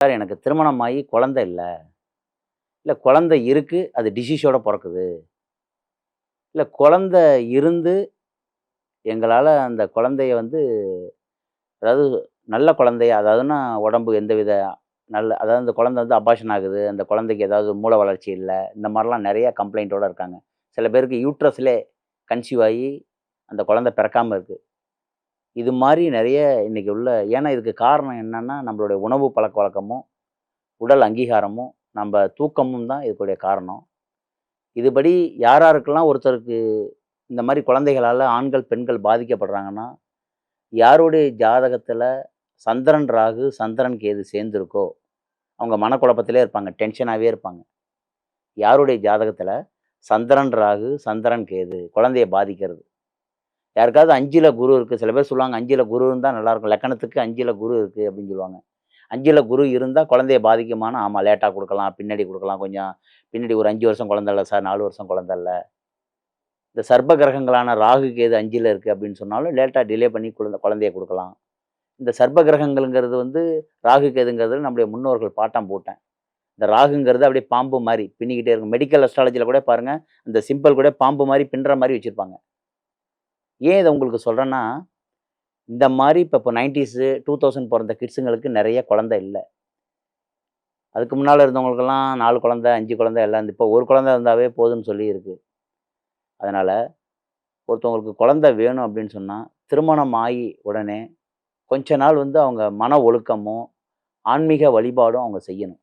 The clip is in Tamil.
சார் எனக்கு திருமணம் ஆகி குழந்தை இல்ல. இல்ல குழந்தை இருக்கு. அது டிசீஸோட பொறக்குது. இல்ல குழந்தை இருந்து எங்களால அந்த குழந்தைய வந்து அதாவது நல்ல குழந்தையா அதாவதுன்னா உடம்பு எந்தவித அதாவது அந்த குழந்தை வந்து அபார்ஷன் ஆகுது. அந்த குழந்தைக்கு ஏதாவது மூளை வளர்ச்சி இல்ல. இந்த மாரிலாம் நெறைய கம்ப்ளைண்ட்டோட இருக்காங்க. சில பேருக்கு யூட்ரஸ்லே கன்சீவ் ஆயி அந்த குழந்தை பிறக்காம இருக்கு. இது மாரி நெறைய இன்னைக்கு உள்ள ஏன்னா இதுக்கு காரணம் என்னன்னா, நம்மளுடைய உணவு பழக்கவழக்கமும், உடல் அங்கீகாரமும், நம்ப தூக்கமும் தான் இதுக்குடைய காரணம். இதுபடி யார் யாருக்கெல்லாம் ஒருத்தருக்கு இந்த மாரி குழந்தைகளால ஆண்கள், பெண்கள் பாதிக்கப்படுறாங்கன்னா, யாருடைய ஜாதகத்தில சந்திரன், ராகு, சந்திரன், கேது சேர்ந்திருக்கோ, அவங்க மனக்குழப்பத்திலே இருப்பாங்க. டென்ஷனாவே இருப்பாங்க. யாருடைய ஜாதகத்தில சந்திரன், ராகு, சந்திரன், கேது குழந்தைய பாதிக்கிறது. யாருக்காவது 5ல குரு இருக்கு. சில பேர் சொல்லுவாங்க 5ல குரு இருந்தா நல்லாயிருக்கும். லக்கணத்துக்கு 5ல குரு இருக்கு அப்படின்னு சொல்லுவாங்க. 5ல குரு இருந்தா குழந்தைய பாதிக்குமான்னா, ஆமா லேட்டா குடுக்கலாம், பின்னாடி குடுக்கலாம். கொஞ்சம் பின்னாடி ஒரு 5 வருஷம் குழந்தை இல்ல சார், 4 வருஷம் குழந்தை இல்ல. இந்த சர்ப்ப கிரகங்களான ராகு, கேது 5ல இருக்கு அப்படின்னு சொன்னாலும், லேட்டா டிலே பண்ணி குழந்தைய குடுக்கலாம். இந்த சர்ப்ப கிரகங்கள்ங்கிறது வந்து ராகு, கேதுங்கிறது நம்முடைய முன்னோர்கள் பாட்டன், பூட்டன். இந்த ராகுங்கிறது அப்படியே பாம்பு மாரி பின்னிக்கிட்டே இருக்கும். மெடிக்கல் அஸ்ட்ராலஜில கூட பாருங்க, அந்த சிம்பல் கூட பாம்பு மாரி பின்னுற மாரி வச்சிருப்பாங்க. ஏன் இத உங்களுக்கு சொல்றேன்னா, இந்த மாரி இப்ப 90ஸ் 2000 பொறந்த கிட்ஸுங்களுக்கு நெறைய குழந்தை இல்ல. அதுக்கு முன்னால இருந்தவங்களுக்கெல்லாம் 4 குழந்தை, 5 குழந்தை எல்லாம் இப்போ ஒரு குழந்தை இருந்தாவே போதும்ன்னு சொல்லி இருக்கு. அதனால ஒருத்தவங்களுக்கு குழந்தை வேணும் அப்படின்னு சொன்னா, திருமணம் ஆகி உடனே கொஞ்ச நாள் வந்து அவங்க மன ஒழுக்கமும், ஆன்மீக வழிபாடும் அவங்க செய்யணும்.